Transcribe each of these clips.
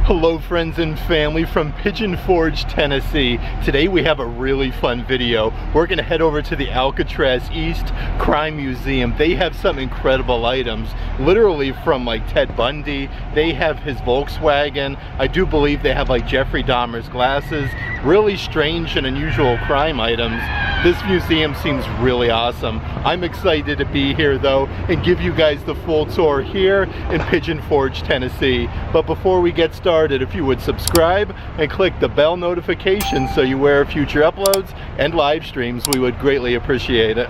Hello friends and family from Pigeon Forge, Tennessee. Today we have a really fun video. We're gonna head over to the Alcatraz East Crime Museum. They have some incredible items, literally from like Ted Bundy. They have his Volkswagen. I do believe they have like Jeffrey Dahmer's glasses. Really strange and unusual crime items. This museum seems really awesome. I'm excited to be here though and give you guys the full tour here in Pigeon Forge, Tennessee. But before we get started, if you would subscribe and click the bell notification so you aware of future uploads and live streams, we would greatly appreciate it.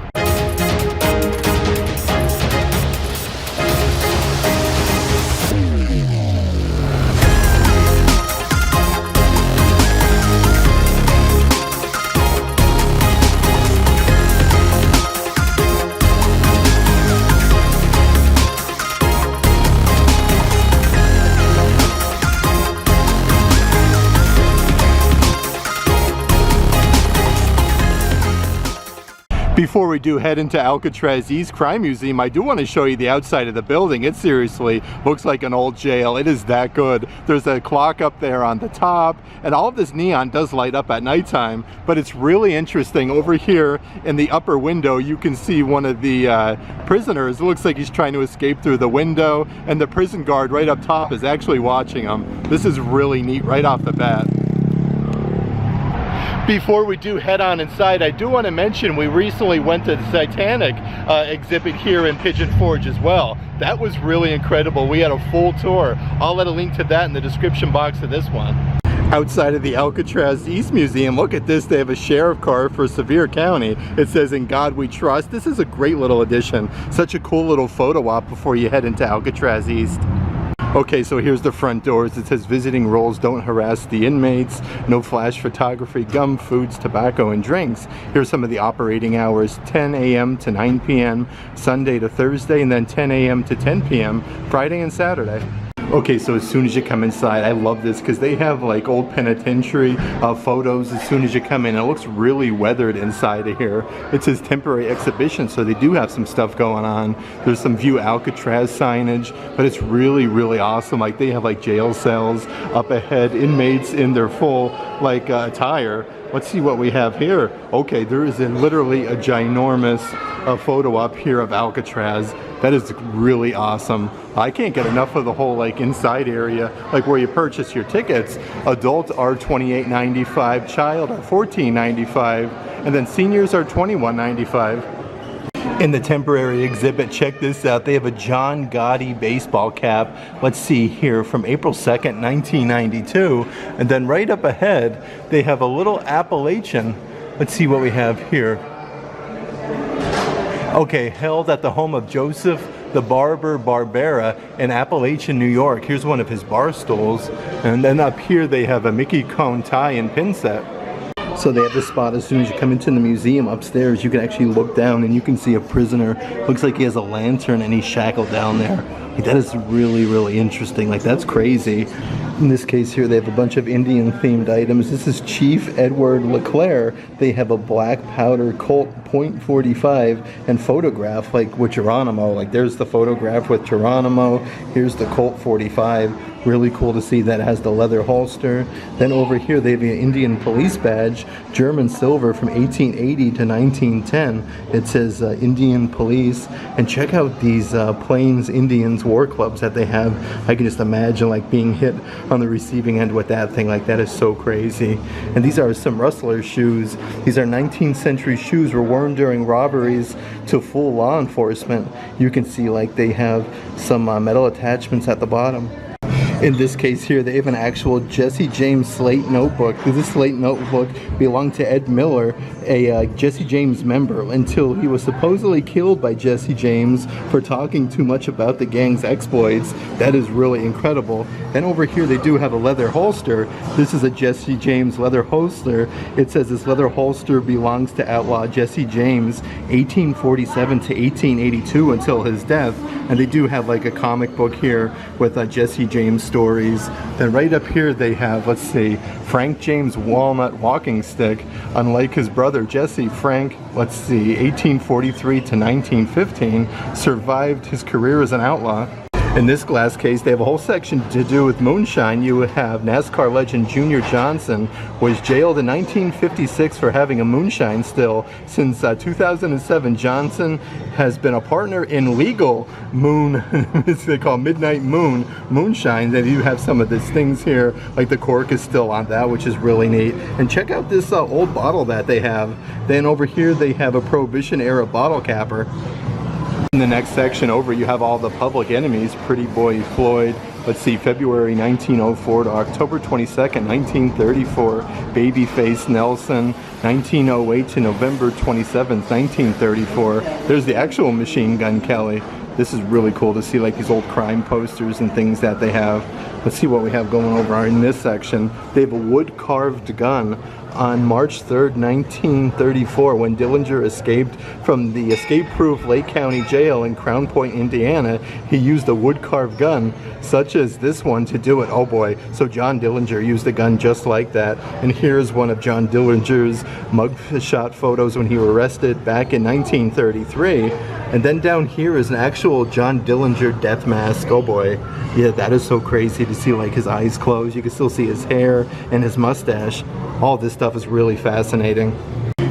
Before we do head into Alcatraz East Crime Museum, I do want to show you the outside of the building. It seriously looks like an old jail. It is that good. There's a clock up there on the top, and all of this neon does light up at nighttime, but it's really interesting. Over here in the upper window, you can see one of the prisoners. It looks like he's trying to escape through the window, and the prison guard right up top is actually watching him. This is really neat right off the bat. Before we do head on inside, I do want to mention we recently went to the Titanic exhibit here in Pigeon Forge as well. That was really incredible. We had a full tour. I'll let a link to that in the description box of this one. Outside of the Alcatraz East Museum, look at this. They have a sheriff car for Sevier County. It says, "In God We Trust." This is a great little addition. Such a cool little photo op before you head into Alcatraz East. Okay, so here's the front doors. It says visiting roles don't harass the inmates, no flash photography, gum, foods, tobacco, and drinks. Here's some of the operating hours: 10 a.m. to 9 p.m. Sunday to Thursday, and then 10 a.m. to 10 p.m. Friday and Saturday. Okay, so as soon as you come inside, I love this because they have like old penitentiary photos as soon as you come in. It looks really weathered inside of here. It says temporary exhibition, so they do have some stuff going on. There's some View Alcatraz signage, but it's really, really awesome. Like they have like jail cells up ahead, inmates in their full like attire. Let's see what we have here. Okay, there is literally a ginormous photo up here of Alcatraz. That is really awesome. I can't get enough of the whole like inside area, like where you purchase your tickets. Adults are $28.95, child are $14.95, and then seniors are $21.95. In the temporary exhibit, check this out. They have a John Gotti baseball cap. Let's see here, from April 2nd, 1992. And then right up ahead, they have a little Appalachian. Let's see what we have here. Okay, held at the home of Joseph the Barber Barbera in Appalachian, New York. Here's one of his bar stools. And then up here they have a Mickey cone tie and pin set. So they have this spot as soon as you come into the museum upstairs. You can actually look down and you can see a prisoner. Looks like he has a lantern and he's shackled down there. Like, that is really, really interesting. Like, that's crazy. In this case here, they have a bunch of Indian themed items. This is Chief Edward LeClaire. They have a black powder Colt .45 and photograph like with Geronimo. Like there's the photograph with Geronimo. Here's the Colt .45. Really cool to see that it has the leather holster. Then over here they have an Indian police badge, German silver from 1880 to 1910. It says Indian police. And check out these Plains Indians war clubs that they have. I can just imagine like being hit on the receiving end with that thing. Like that is so crazy. And these are some rustler shoes. These are 19th century shoes, were worn during robberies to full law enforcement. You can see like they have some metal attachments at the bottom. In this case here, they have an actual Jesse James slate notebook. This slate notebook belonged to Ed Miller, a Jesse James member, until he was supposedly killed by Jesse James for talking too much about the gang's exploits. That is really incredible. Then over here they do have a leather holster. This is a Jesse James leather holster. It says this leather holster belongs to outlaw Jesse James, 1847 to 1882 until his death. And they do have like a comic book here with Jesse James stories. Then right up here they have, let's see, Frank James walnut walking stick. Unlike his brother Jesse, Frank, let's see, 1843 to 1915, survived his career as an outlaw. In this glass case, they have a whole section to do with moonshine. You have NASCAR legend Junior Johnson was jailed in 1956 for having a moonshine still. Since 2007, Johnson has been a partner in legal they call midnight moonshine. Then you have some of these things here, like the cork is still on that, which is really neat. And check out this old bottle that they have. Then over here they have a Prohibition era bottle capper. In the next section over, you have all the public enemies. Pretty Boy Floyd, let's see, February 1904 to October 22nd, 1934. Babyface Nelson, 1908 to November 27th, 1934. There's the actual Machine Gun Kelly. This is really cool to see, like these old crime posters and things that they have. Let's see what we have going over in this section. They have a wood-carved gun. On March 3rd, 1934, when Dillinger escaped from the escape-proof Lake County Jail in Crown Point, Indiana, he used a wood-carved gun, such as this one, to do it. Oh boy, so John Dillinger used a gun just like that. And here's one of John Dillinger's mugshot photos when he was arrested back in 1933. And then down here is an actual John Dillinger death mask. Oh boy, yeah, that is so crazy to see, like his eyes closed. You can still see his hair and his mustache. All this stuff is really fascinating.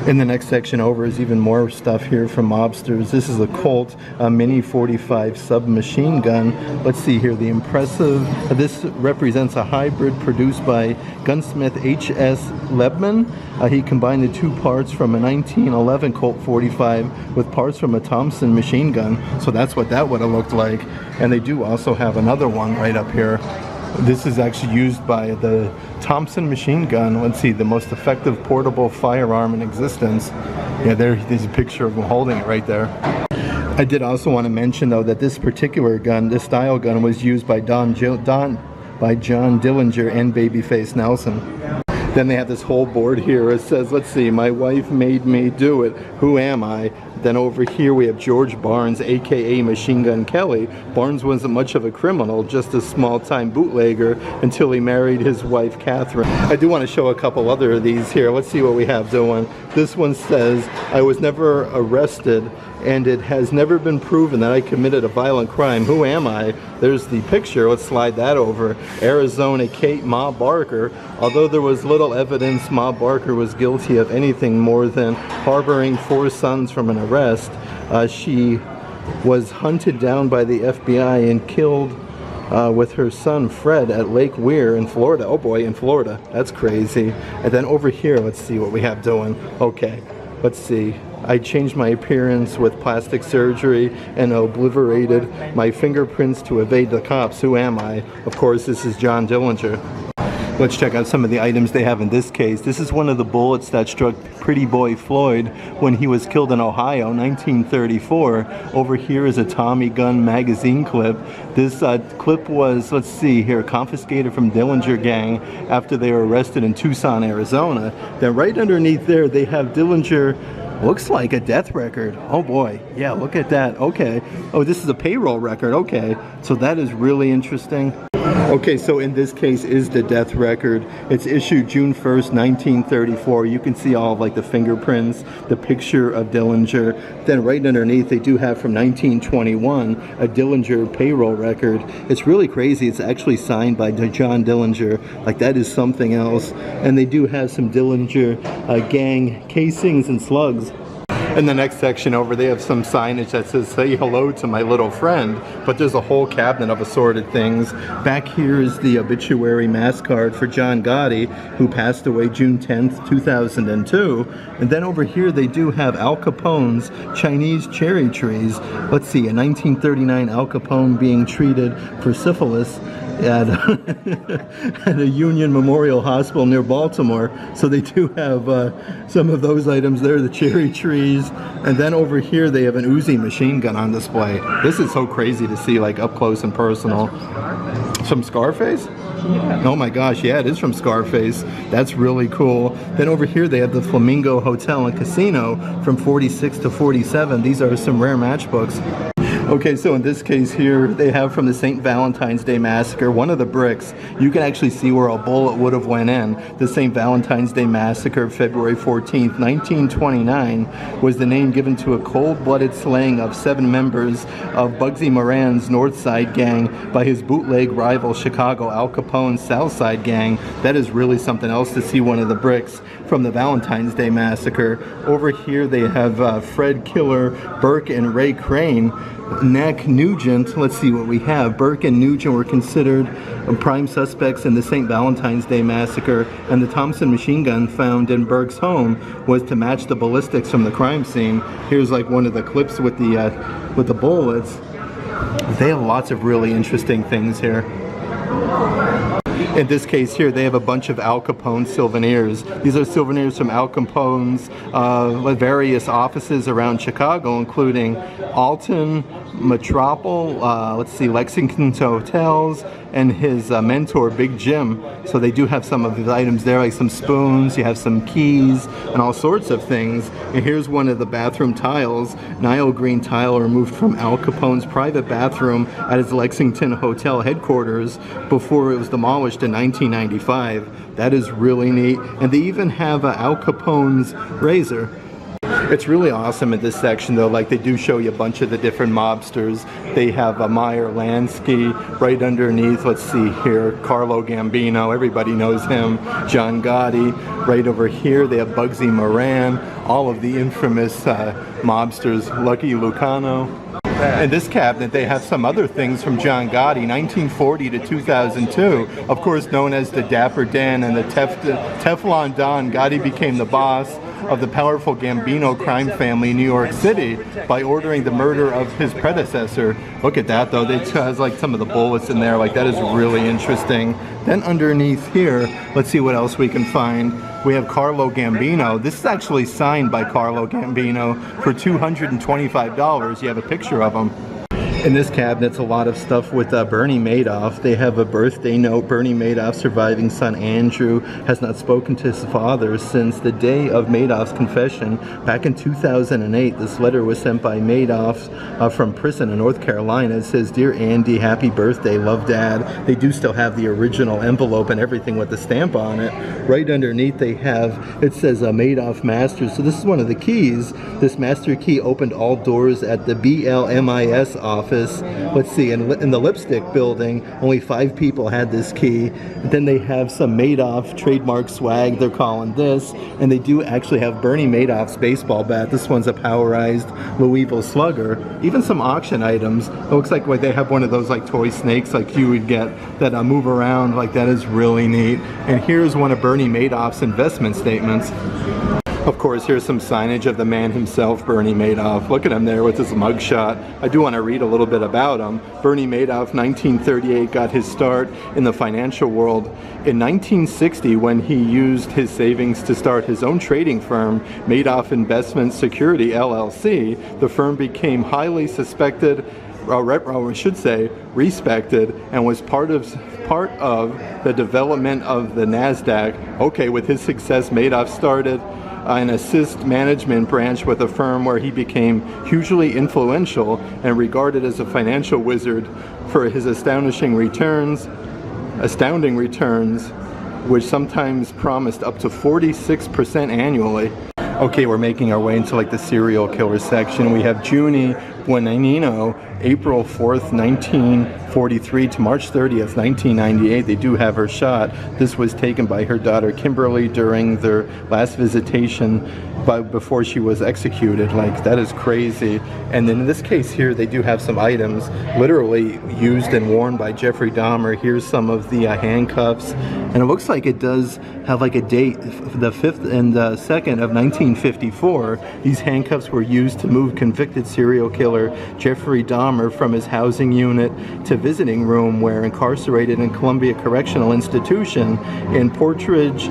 In the next section over is even more stuff here from mobsters. This is a Colt Mini 45 submachine gun. Let's see here, the impressive, this represents a hybrid produced by gunsmith H.S. Lebman. He combined the two parts from a 1911 Colt 45 with parts from a Thompson machine gun. So that's what that would have looked like. And they do also have another one right up here. This is actually used by the Thompson machine gun. Let's see, the most effective portable firearm in existence. Yeah, there's a picture of him holding it right there. I did also want to mention though that this particular gun, this style gun, was used by John Dillinger and Babyface Nelson. Then they have this whole board here. It says, let's see, my wife made me do it. Who am I? Then over here we have George Barnes, aka Machine Gun Kelly. Barnes wasn't much of a criminal, just a small-time bootlegger until he married his wife Catherine. I do want to show a couple other of these here. Let's see what we have doing. This one says, I was never arrested and it has never been proven that I committed a violent crime. Who am I? There's the picture. Let's slide that over. Arizona Kate Ma Barker. Although there was little evidence Ma Barker was guilty of anything more than harboring 4 sons from an arrest, she was hunted down by the FBI and killed with her son Fred at Lake Weir in Florida. Oh boy, in Florida. That's crazy. And then over here, let's see what we have doing. Okay, let's see. I changed my appearance with plastic surgery and obliterated my fingerprints to evade the cops. Who am I? Of course, this is John Dillinger. Let's check out some of the items they have in this case. This is one of the bullets that struck Pretty Boy Floyd when he was killed in Ohio, 1934. Over here is a Tommy gun magazine clip. This clip was, let's see here, confiscated from Dillinger gang after they were arrested in Tucson, Arizona. Then right underneath there, they have Dillinger. Looks like a death record. Oh boy, yeah, look at that. Okay. Oh, this is a payroll record. Okay, so that is really interesting. Okay, so in this case is the death record. It's issued June 1st, 1934. You can see all of like the fingerprints, the picture of Dillinger. Then right underneath they do have from 1921 a Dillinger payroll record. It's really crazy. It's actually signed by John Dillinger. Like that is something else. And they do have some Dillinger gang casings and slugs. In the next section over, they have some signage that says, say hello to my little friend, but there's a whole cabinet of assorted things. Back here is the obituary mass card for John Gotti, who passed away June 10th, 2002. And then over here, they do have Al Capone's Chinese cherry trees. Let's see, a 1939 Al Capone being treated for syphilis at a Union Memorial Hospital near Baltimore. So they do have some of those items there, the cherry trees. And then over here they have an Uzi machine gun on display. This is so crazy to see, like up close and personal. From Scarface? Yeah. Oh my gosh, yeah, it is from Scarface. That's really cool. Then over here they have the Flamingo Hotel and Casino from 46 to 47. These are some rare matchbooks. Okay, so in this case here, they have from the St. Valentine's Day Massacre, one of the bricks, you can actually see where a bullet would have went in. The St. Valentine's Day Massacre, February 14th, 1929, was the name given to a cold-blooded slaying of 7 members of Bugsy Moran's North Side gang by his bootleg rival Chicago Al Capone's South Side gang. That is really something else to see one of the bricks from the Valentine's Day Massacre. Over here they have Fred Killer, Burke, and Ray Crane. Neck Nugent, let's see what we have. Burke and Nugent were considered prime suspects in the St. Valentine's Day Massacre, and the Thompson machine gun found in Burke's home was to match the ballistics from the crime scene. Here's like one of the clips with the bullets. They have lots of really interesting things here. In this case here, they have a bunch of Al Capone souvenirs. These are souvenirs from Al Capone's various offices around Chicago, including Alton, Metropole, let's see, Lexington's hotels, and his mentor, Big Jim. So they do have some of his items there, like some spoons, you have some keys, and all sorts of things. And here's one of the bathroom tiles, Nile green tile removed from Al Capone's private bathroom at his Lexington hotel headquarters before it was demolished in 1995. That is really neat. And they even have Al Capone's razor. It's really awesome in this section though, like they do show you a bunch of the different mobsters. They have Meyer Lansky right underneath, let's see here, Carlo Gambino, everybody knows him, John Gotti, right over here they have Bugsy Moran, all of the infamous mobsters, Lucky Lucano. In this cabinet, they have some other things from John Gotti, 1940 to 2002. Of course, known as the Dapper Dan and the Teflon Don, Gotti became the boss of the powerful Gambino crime family in New York City by ordering the murder of his predecessor. Look at that, though. It has like some of the bullets in there. Like that is really interesting. Then underneath here, let's see what else we can find. We have Carlo Gambino. This is actually signed by Carlo Gambino for $225. You have a picture of him. In this cabinet's a lot of stuff with Bernie Madoff. They have a birthday note. Bernie Madoff's surviving son Andrew has not spoken to his father since the day of Madoff's confession back in 2008. This letter was sent by Madoff from prison in North Carolina. It says, "Dear Andy, happy birthday, love Dad." They do still have the original envelope and everything with the stamp on it. Right underneath they have, it says Madoff Master. So this is one of the keys. This master key opened all doors at the BLMIS office. Let's see, in the Lipstick building, only 5 people had this key. Then they have some Madoff trademark swag, they're calling this, and they do actually have Bernie Madoff's baseball bat. This one's a powerized Louisville Slugger. Even some auction items. It looks like they have one of those like toy snakes like you would get that move around. Like that is really neat. And here's one of Bernie Madoff's investment statements. Of course, here's some signage of the man himself, Bernie Madoff. Look at him there with his mugshot. I do want to read a little bit about him. Bernie Madoff, 1938, got his start in the financial world. In 1960, when he used his savings to start his own trading firm, Madoff Investment Security, LLC, the firm became highly respected, and was part of the development of the NASDAQ. Okay, with his success, Madoff started an assist management branch with a firm where he became hugely influential and regarded as a financial wizard for his astounding returns, which sometimes promised up to 46% annually. Okay, we're making our way into like the serial killer section. We have Junie Buonanno, April 4th, 1943 to March 30th, 1998. They do have her shot. This was taken by her daughter Kimberly during their last visitation before she was executed. Like, that is crazy. And then in this case here, they do have some items literally used and worn by Jeffrey Dahmer. Here's some of the handcuffs. And it looks like it does have like a date, the 5th and the 2nd of 1954. These handcuffs were used to move convicted serial killer Jeffrey Dahmer from his housing unit to visiting room where incarcerated in Columbia Correctional Institution in Portage,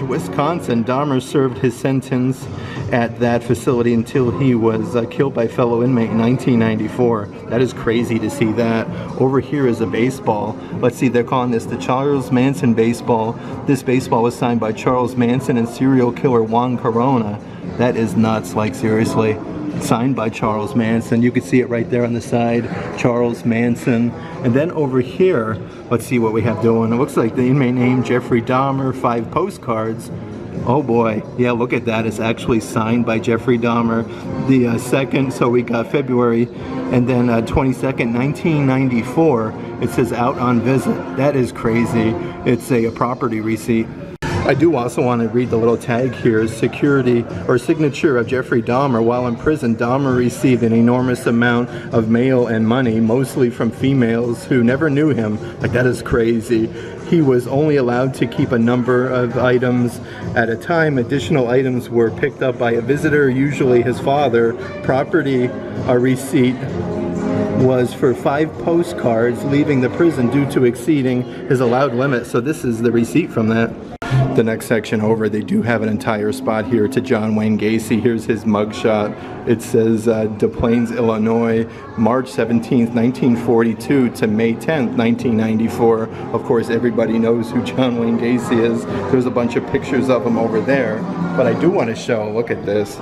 Wisconsin. Dahmer served his sentence at that facility until he was killed by fellow inmate in 1994. That is crazy to see that. Over here is a baseball. Let's see, they're calling this the Charles Manson baseball. This baseball was signed by Charles Manson and serial killer Juan Corona. That is nuts, like seriously. Signed by Charles Manson. You can see it right there on the side, Charles Manson. And then over here, let's see what we have doing. It looks like the inmate name, Jeffrey Dahmer, 5 postcards. Oh boy, yeah, look at that. It's actually signed by Jeffrey Dahmer. The second, so we got February, and then 22nd, 1994, it says out on visit. That is crazy. It's a property receipt. I do also want to read the little tag here. Security or signature of Jeffrey Dahmer. While in prison, Dahmer received an enormous amount of mail and money, mostly from females who never knew him. Like, that is crazy. He was only allowed to keep a number of items at a time. Additional items were picked up by a visitor, usually his father. Property receipt was for 5 postcards leaving the prison due to exceeding his allowed limit. So this is the receipt from that. The next section over, they do have an entire spot here to John Wayne Gacy. Here's his mugshot. It says Des Plaines, Illinois, March 17th, 1942 to May 10th, 1994. Of course, everybody knows who John Wayne Gacy is. There's a bunch of pictures of him over there. But I do want to show, look at this.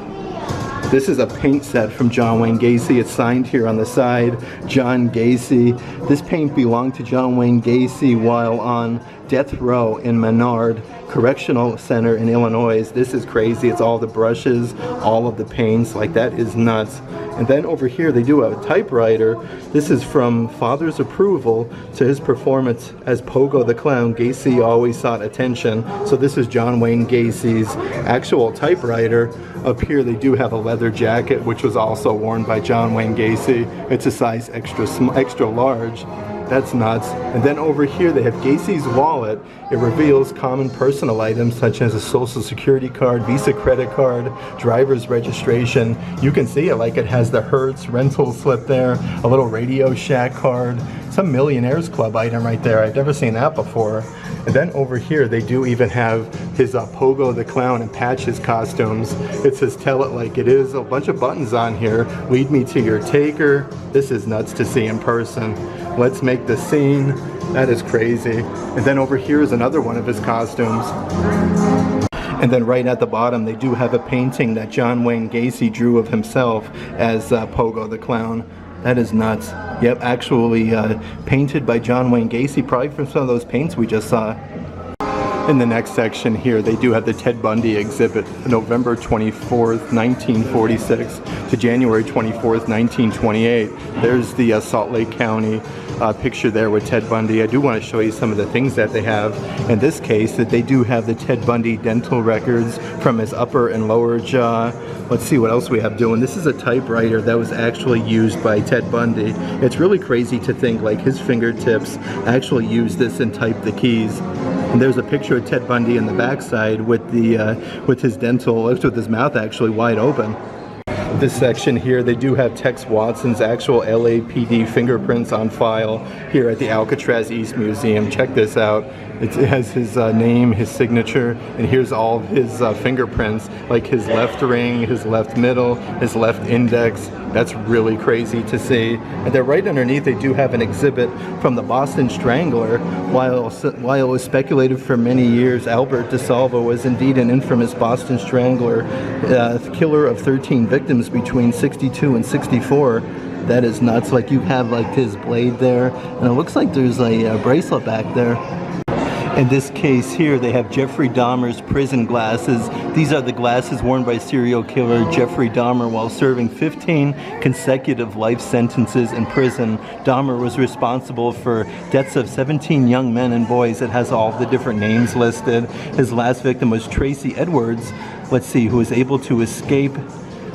This is a paint set from John Wayne Gacy. It's signed here on the side, John Gacy. This paint belonged to John Wayne Gacy while on death row in Menard Correctional Center in Illinois. This is crazy. It's all the brushes, all of the paints. Like, that is nuts. And then over here they do have a typewriter. This is from father's approval to his performance as Pogo the Clown. Gacy always sought attention. So this is John Wayne Gacy's actual typewriter. Up here they do have a leather jacket, which was also worn by John Wayne Gacy. It's a size extra large. That's nuts. And then over here they have Gacy's wallet. It reveals common personal items such as a social security card, Visa credit card, driver's registration. You can see it, like it has the Hertz rental slip there, a little Radio Shack card, some Millionaires Club item right there. I've never seen that before. And then over here they do even have his Pogo the Clown and Patches costumes. It says tell it like it is. A bunch of buttons on here. Lead me to your taker. This is nuts to see in person. Let's make the scene. That is crazy. And then over here is another one of his costumes. And then right at the bottom they do have a painting that John Wayne Gacy drew of himself as Pogo the Clown. That is nuts. Yep, actually painted by John Wayne Gacy, probably from some of those paints we just saw. In the next section here, they do have the Ted Bundy exhibit, November 24th, 1946 to January 24th, 1928. There's the Salt Lake County picture there with Ted Bundy. I do want to show you some of the things that they have. In this case, that they do have the Ted Bundy dental records from his upper and lower jaw. Let's see what else we have doing. This is a typewriter that was actually used by Ted Bundy. It's really crazy to think like his fingertips actually used this and typed the keys. And there's a picture of Ted Bundy in the backside with his dental, with his mouth actually wide open. This section here, they do have Tex Watson's actual LAPD fingerprints on file here at the Alcatraz East Museum. Check this out. It has his name, his signature, and here's all of his fingerprints, like his left ring, his left middle, his left index. That's really crazy to see. And then right underneath, they do have an exhibit from the Boston Strangler. While it was speculated for many years Albert DeSalvo was indeed an infamous Boston Strangler, killer of 13 victims between 62 and 64. That is nuts. Like, you have like his blade there, and it looks like there's a bracelet back there. In this case here, they have Jeffrey Dahmer's prison glasses. These are the glasses worn by serial killer Jeffrey Dahmer while serving 15 consecutive life sentences in prison. Dahmer was responsible for deaths of 17 young men and boys. It has all the different names listed. His last victim was Tracy Edwards, let's see, who was able to escape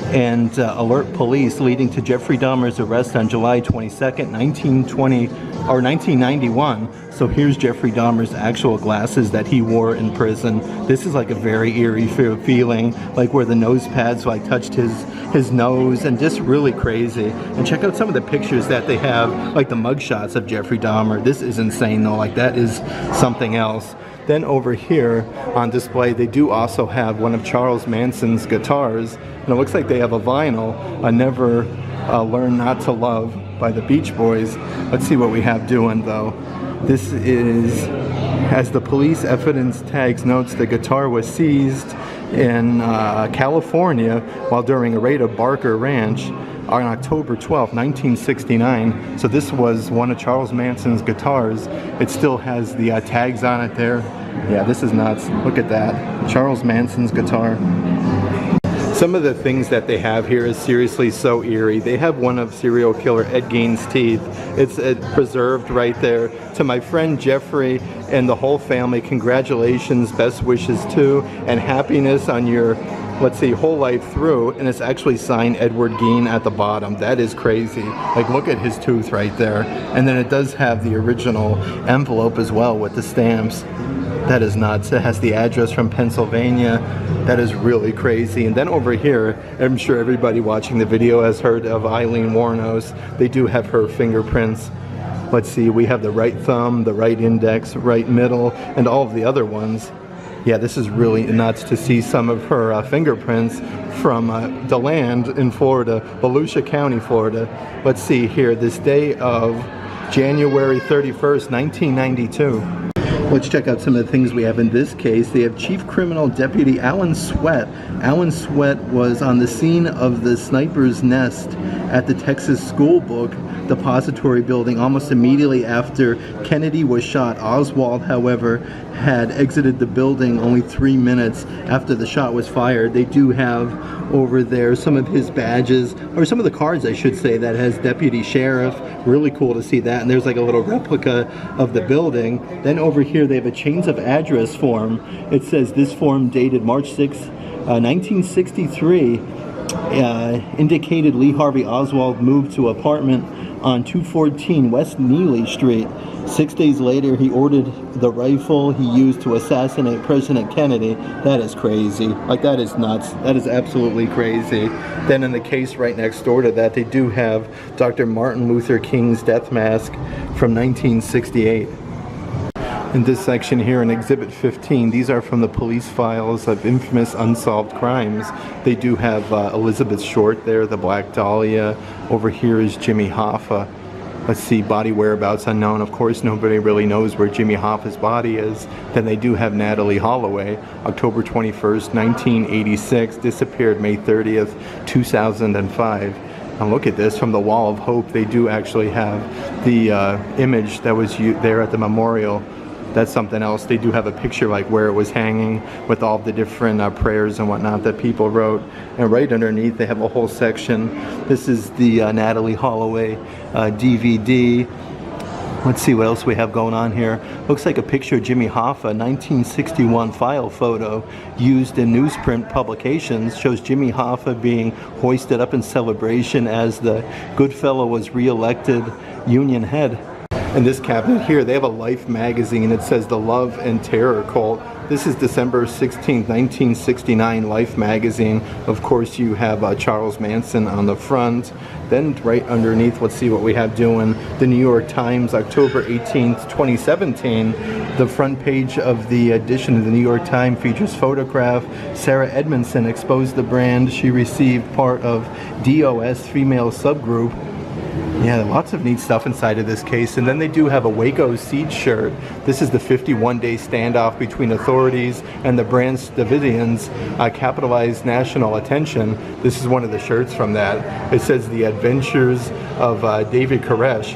and alert police, leading to Jeffrey Dahmer's arrest on July 22nd, 1991. So here's Jeffrey Dahmer's actual glasses that he wore in prison. This is like a very eerie feeling, like where the nose pads like touched his nose, and just really crazy. And check out some of the pictures that they have, like the mugshots of Jeffrey Dahmer. This is insane though, like that is something else. Then over here on display, they do also have one of Charles Manson's guitars, and it looks like they have a vinyl, I Never Learn Not to Love by the Beach Boys. Let's see what we have doing though. This is, as the police evidence tags notes, the guitar was seized in California while during a raid of Barker Ranch on October 12, 1969. So this was one of Charles Manson's guitars. It still has the tags on it there. Yeah, this is nuts. Look at that. Charles Manson's guitar. Some of the things that they have here is seriously so eerie. They have one of serial killer Ed Gein's teeth. It's preserved right there. To my friend Jeffrey and the whole family, congratulations, best wishes to, and happiness on your, let's see, whole life through. And it's actually signed Edward Gein at the bottom. That is crazy. Like, look at his tooth right there. And then it does have the original envelope as well with the stamps. That is nuts. It has the address from Pennsylvania. That is really crazy. And then over here, I'm sure everybody watching the video has heard of Eileen Wuornos. They do have her fingerprints. Let's see, we have the right thumb, the right index, right middle, and all of the other ones. Yeah, this is really nuts to see some of her fingerprints from the land in Florida, Volusia County, Florida. Let's see here, this day of January 31st, 1992. Let's check out some of the things we have in this case. They have Chief Criminal Deputy Alan Sweat. Alan Sweat was on the scene of the sniper's nest at the Texas School Book Depository building almost immediately after Kennedy was shot. Oswald, however, had exited the building only 3 minutes after the shot was fired. They do have over there some of his badges, or some of the cards I should say, that has Deputy Sheriff. Really cool to see that. And there's like a little replica of the building. Then over here they have a change of address form. It says this form dated March 6, 1963 indicated Lee Harvey Oswald moved to apartment on 214 West Neely Street. 6 days later, he ordered the rifle he used to assassinate President Kennedy. That is crazy. Like, that is nuts. That is absolutely crazy. Then in the case right next door to that, they do have Dr. Martin Luther King's death mask from 1968. In this section here in Exhibit 15, these are from the police files of infamous unsolved crimes. They do have Elizabeth Short there, the Black Dahlia. Over here is Jimmy Hoffa. Let's see, body whereabouts unknown. Of course, nobody really knows where Jimmy Hoffa's body is. Then they do have Natalie Holloway, October 21st, 1986, disappeared May 30th, 2005. And look at this, from the Wall of Hope, they do actually have the image that was there at the memorial. That's something else. They do have a picture like where it was hanging with all the different prayers and whatnot that people wrote. And right underneath they have a whole section. This is the Natalie Holloway DVD. Let's see what else we have going on here. Looks like a picture of Jimmy Hoffa, 1961 file photo used in newsprint publications. Shows Jimmy Hoffa being hoisted up in celebration as the good fellow was re-elected Union head. In this cabinet here, they have a Life magazine. It says The Love and Terror Cult. This is December 16th, 1969 Life magazine. Of course, you have Charles Manson on the front. Then right underneath, let's see what we have doing. The New York Times, October 18th, 2017. The front page of the edition of the New York Times features photograph. Sarah Edmondson exposed the brand. She received part of DOS female subgroup. Yeah, lots of neat stuff inside of this case. And then they do have a Waco Siege shirt. This is the 51-day standoff between authorities and the Branch Davidians capitalized national attention. This is one of the shirts from that. It says The Adventures of David Koresh.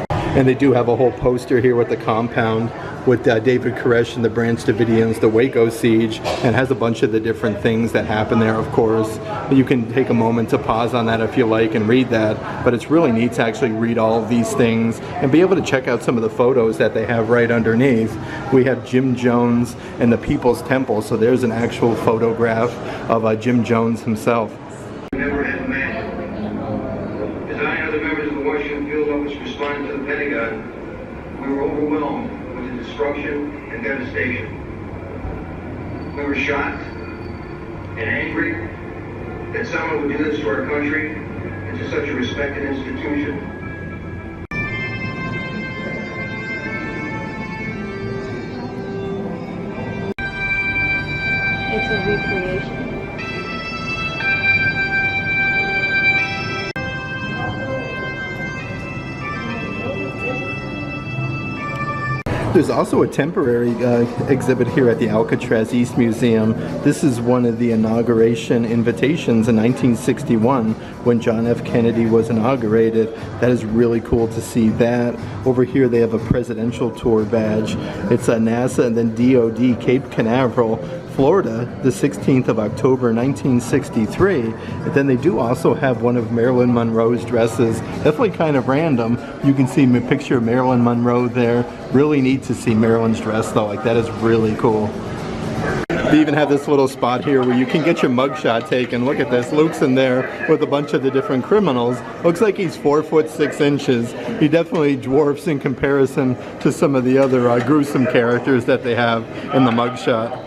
And they do have a whole poster here with the compound with David Koresh and the Branch Davidians, the Waco Siege, and has a bunch of the different things that happen there, of course. You can take a moment to pause on that if you like and read that, but it's really neat to actually read all of these things and be able to check out some of the photos that they have right underneath. We have Jim Jones and the People's Temple, so there's an actual photograph of Jim Jones himself. Never had imagined. As I and other members of the Washington Field Office responded to the Pentagon, we were overwhelmed with the destruction and devastation. We were shocked and angry that someone would do this to our country and to such a respected institution. It's a recreation. There's also a temporary exhibit here at the Alcatraz East Museum. This is one of the inauguration invitations in 1961 when John F. Kennedy was inaugurated. That is really cool to see that. Over here they have a presidential tour badge. It's a NASA and then DOD Cape Canaveral, Florida, the 16th of October 1963. And then they do also have one of Marilyn Monroe's dresses. Definitely kind of random. You can see a picture of Marilyn Monroe there. Really neat to see Marilyn's dress though, like that is really cool. They even have this little spot here where you can get your mugshot taken. Look at this, Luke's in there with a bunch of the different criminals. Looks like he's 4 foot 6 inches. He definitely dwarfs in comparison to some of the other gruesome characters that they have in the mugshot.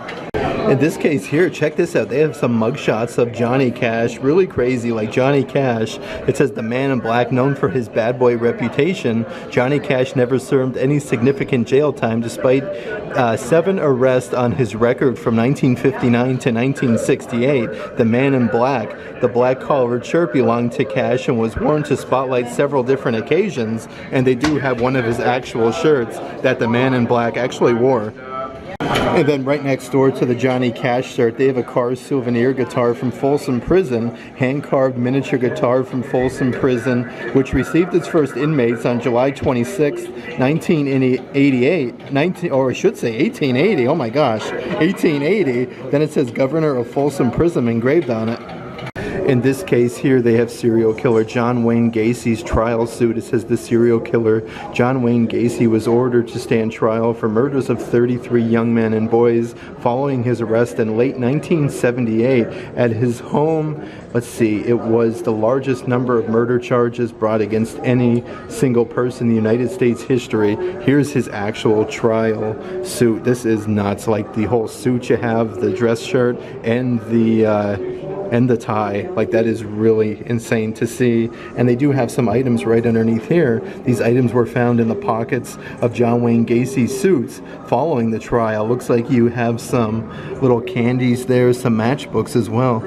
In this case here, check this out. They have some mugshots of Johnny Cash. Really crazy, like Johnny Cash. It says the man in black, known for his bad boy reputation. Johnny Cash never served any significant jail time despite 7 arrests on his record from 1959 to 1968. The man in black. The black collared shirt belonged to Cash and was worn to spotlight several different occasions. And they do have one of his actual shirts that the man in black actually wore. And then right next door to the Johnny Cash shirt, they have a Cars souvenir guitar from Folsom Prison, hand-carved miniature guitar from Folsom Prison, which received its first inmates on July 26, 1880, oh my gosh, 1880. Then it says Governor of Folsom Prison engraved on it. In this case here, they have serial killer John Wayne Gacy's trial suit. It says the serial killer John Wayne Gacy was ordered to stand trial for murders of 33 young men and boys following his arrest in late 1978 at his home. Let's see, it was the largest number of murder charges brought against any single person in the United States history. Here's his actual trial suit. This is nuts, like the whole suit you have, the dress shirt, and the tie. Like that is really insane to see. And they do have some items right underneath here. These items were found in the pockets of John Wayne Gacy's suits following the trial. Looks like you have some little candies there, some matchbooks as well.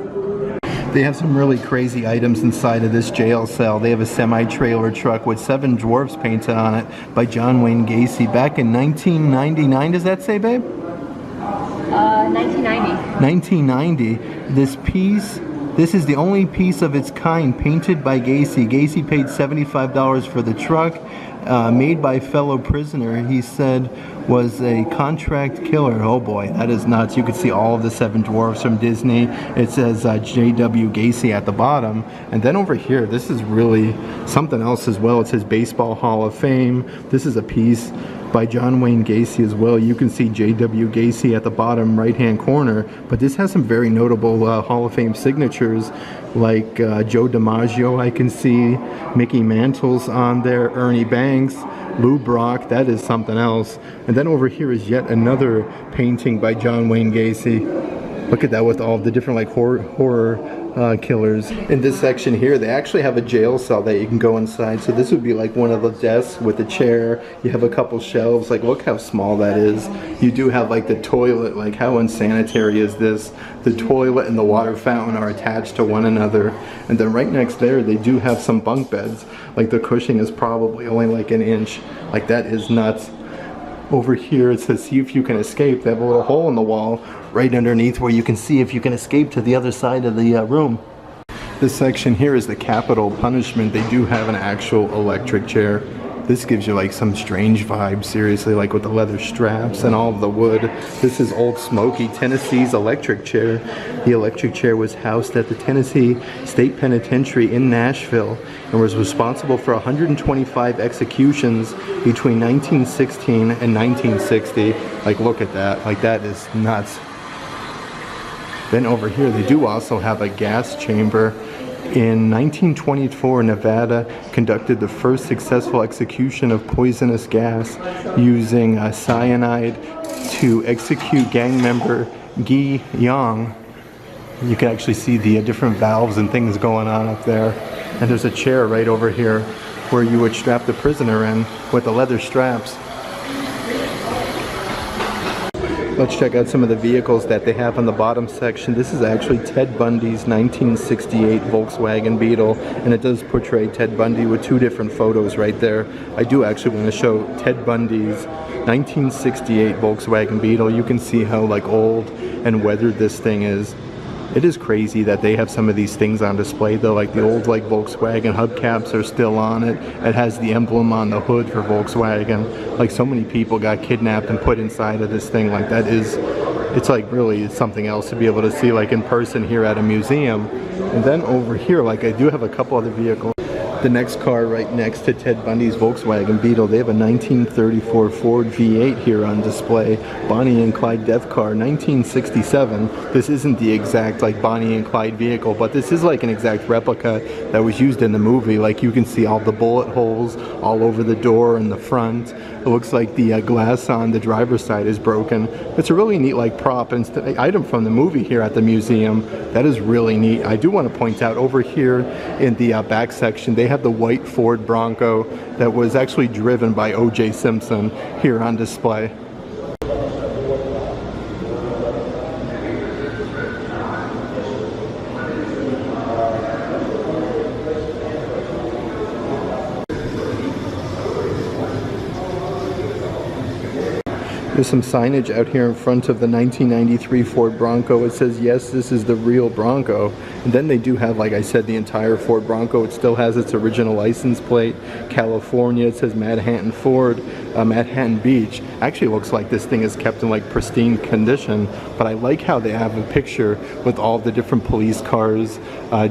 They have some really crazy items inside of this jail cell. They have a semi-trailer truck with 7 dwarfs painted on it by John Wayne Gacy back in 1999. Does that say, babe? 1990. 1990. This is the only piece of its kind painted by Gacy. Gacy paid $75 for the truck, made by a fellow prisoner he said was a contract killer. Oh boy, that is nuts. You can see all of the 7 dwarfs from Disney. It says J.W. Gacy at the bottom. And then over here, this is really something else as well. It says Baseball Hall of Fame. This is a piece by John Wayne Gacy as well. You can see J.W. Gacy at the bottom right-hand corner, but this has some very notable Hall of Fame signatures, like Joe DiMaggio, I can see, Mickey Mantle's on there, Ernie Banks, Lou Brock, that is something else. And then over here is yet another painting by John Wayne Gacy. Look at that with all the different like horror killers. In this section here, they actually have a jail cell that you can go inside. So this would be like one of the desks with a chair. You have a couple shelves. Like look how small that is. You do have like the toilet. Like how unsanitary is this? The toilet and the water fountain are attached to one another. And then right next there, they do have some bunk beds. Like the cushion is probably only like an inch. Like that is nuts. Over here it says see if you can escape. They have a little hole in the wall right underneath where you can see if you can escape to the other side of the room. This section here is the capital punishment. They do have an actual electric chair. This gives you like some strange vibe, seriously, like with the leather straps and all of the wood. This is Old Smoky, Tennessee's electric chair. The electric chair was housed at the Tennessee State Penitentiary in Nashville and was responsible for 125 executions between 1916 and 1960. Like look at that, like that is nuts. Then over here they do also have a gas chamber. In 1924, Nevada conducted the first successful execution of poisonous gas using cyanide to execute gang member Guy Young. You can actually see the different valves and things going on up there. And there's a chair right over here where you would strap the prisoner in with the leather straps. Let's check out some of the vehicles that they have on the bottom section. This is actually Ted Bundy's 1968 Volkswagen Beetle, and it does portray Ted Bundy with 2 different photos right there. I do actually want to show Ted Bundy's 1968 Volkswagen Beetle. You can see how like old and weathered this thing is. It is crazy that they have some of these things on display though, like the old like Volkswagen hubcaps are still on it. It has the emblem on the hood for Volkswagen. Like so many people got kidnapped and put inside of this thing. Like that is, it's like really something else to be able to see like in person here at a museum. And then over here, like I do have a couple other vehicles. The next car right next to Ted Bundy's Volkswagen Beetle, they have a 1934 Ford V8 here on display. Bonnie and Clyde death car, 1967. This isn't the exact like Bonnie and Clyde vehicle, but this is like an exact replica that was used in the movie. Like you can see all the bullet holes all over the door and the front. It looks like the glass on the driver's side is broken. It's a really neat like prop and item from the movie here at the museum. That is really neat. I do want to point out over here in the back section, they have the white Ford Bronco that was actually driven by O.J. Simpson here on display. There's some signage out here in front of the 1993 Ford Bronco. It says, yes, this is the real Bronco. And then they do have, like I said, the entire Ford Bronco. It still has its original license plate. California, it says Manhattan Ford, Manhattan Beach. Actually looks like this thing is kept in like pristine condition. But I like how they have a picture with all the different police cars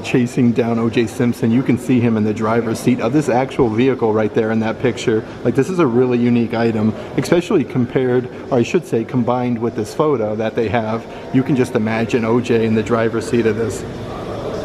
chasing down O.J. Simpson. You can see him in the driver's seat of this actual vehicle right there in that picture. Like this is a really unique item, especially compared, or I should say combined with this photo that they have. You can just imagine O.J. in the driver's seat of this.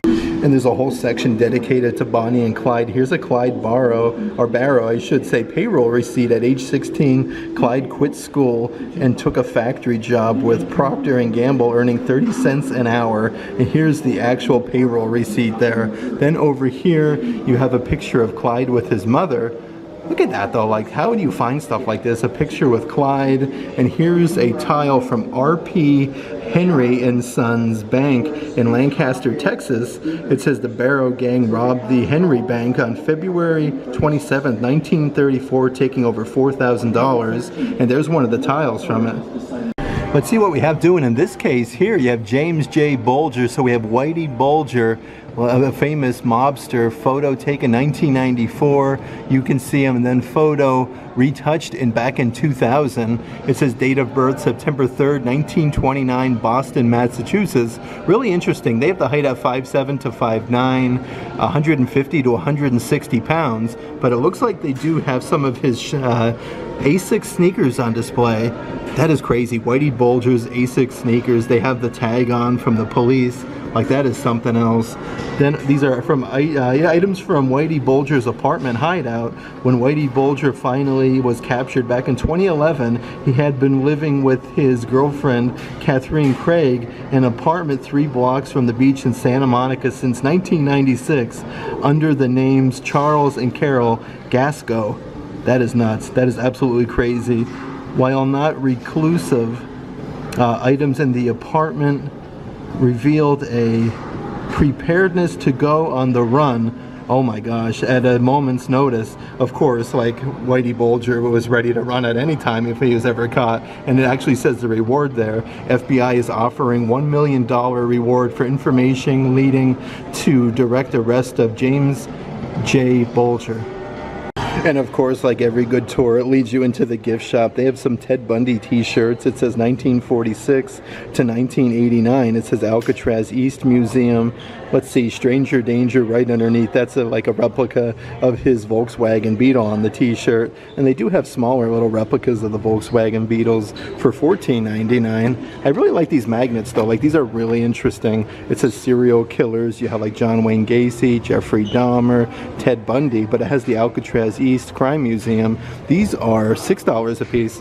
And there's a whole section dedicated to Bonnie and Clyde. Here's a Clyde Barrow, I should say, payroll receipt. At age 16, Clyde quit school and took a factory job with Procter & Gamble, earning 30 cents an hour. And here's the actual payroll receipt there. Then over here, you have a picture of Clyde with his mother. Look at that though, like how do you find stuff like this? A picture with Clyde, and here's a tile from R.P. Henry and Sons Bank in Lancaster, Texas. It says the Barrow Gang robbed the Henry Bank on February 27th, 1934, taking over $4,000. And there's one of the tiles from it. Let's see what we have doing in this case here. You have James J. Bulger. So we have Whitey Bulger, a famous mobster. Photo taken 1994. You can see him, and then photo retouched back in 2000. It says date of birth September 3rd, 1929, Boston, Massachusetts. Really interesting. They have the height at 5'7" to 5'9", 150 to 160 pounds. But it looks like they do have some of his Asics sneakers on display. That is crazy. Whitey Bulger's Asics sneakers. They have the tag on from the police. Like that is something else. Then these are from items from Whitey Bulger's apartment hideout. When Whitey Bulger finally was captured back in 2011, he had been living with his girlfriend Catherine Craig in an apartment 3 blocks from the beach in Santa Monica since 1996 under the names Charles and Carol Gasco. That is nuts. That is absolutely crazy. While not reclusive, items in the apartment revealed a preparedness to go on the run. Oh my gosh, at a moment's notice. Of course, like Whitey Bulger was ready to run at any time if he was ever caught. And it actually says the reward there. FBI is offering $1 million reward for information leading to direct arrest of James J. Bulger. And of course, like every good tour, it leads you into the gift shop. They have some Ted Bundy t-shirts. It says 1946 to 1989. It says Alcatraz East Museum. Let's see, Stranger Danger right underneath. That's like a replica of his Volkswagen Beetle on the t-shirt. And they do have smaller little replicas of the Volkswagen Beetles for $14.99. I really like these magnets though. Like these are really interesting. It says serial killers. You have like John Wayne Gacy, Jeffrey Dahmer, Ted Bundy, but it has the Alcatraz East Crime Museum. These are $6 a piece.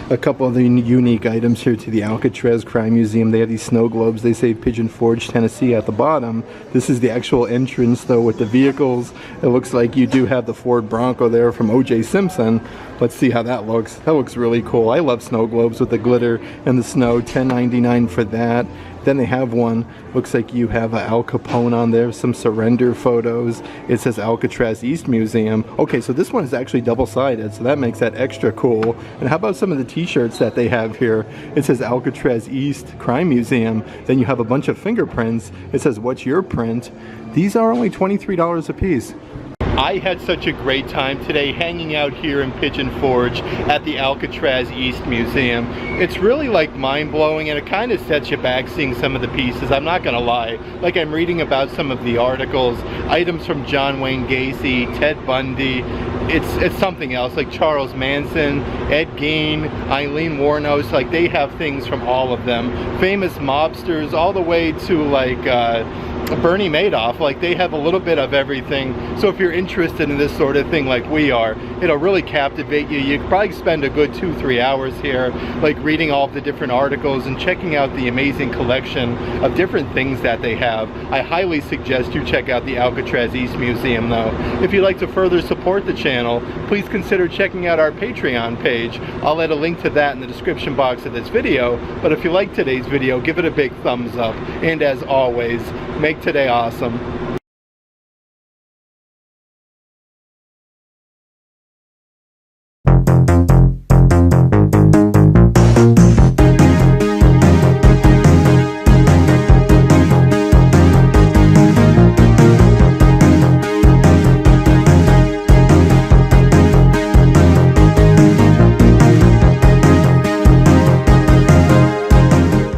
A couple of the unique items here to the Alcatraz Crime Museum. They have these snow globes. They say Pigeon Forge, Tennessee at the bottom. This is the actual entrance though with the vehicles. It looks like you do have the Ford Bronco there from O.J. Simpson. Let's see how that looks. That looks really cool. I love snow globes with the glitter and the snow. $10.99 for that. Then they have one, looks like you have Al Capone on there, some surrender photos. It says Alcatraz East Museum. Okay, so this one is actually double-sided, so that makes that extra cool. And how about some of the t-shirts that they have here? It says Alcatraz East Crime Museum. Then you have a bunch of fingerprints. It says, what's your print? These are only $23 a piece. I had such a great time today hanging out here in Pigeon Forge at the Alcatraz East Museum. It's really like mind-blowing, and it kind of sets you back seeing some of the pieces. I'm not gonna lie, like I'm reading about some of the articles, items from John Wayne Gacy, Ted Bundy. It's something else, like Charles Manson, Ed Gein, Eileen Wuornos. Like, they have things from all of them. Famous mobsters all the way to like Bernie Madoff. Like, they have a little bit of everything. So if you're interested in this sort of thing like we are, it'll really captivate you. You could probably spend a good 2-3 hours here, like reading all of the different articles and checking out the amazing collection of different things that they have. I highly suggest you check out the Alcatraz East Museum though. If you'd like to further support the channel, please consider checking out our Patreon page. I'll add a link to that in the description box of this video. But if you like today's video, give it a big thumbs up. And as always, make today awesome.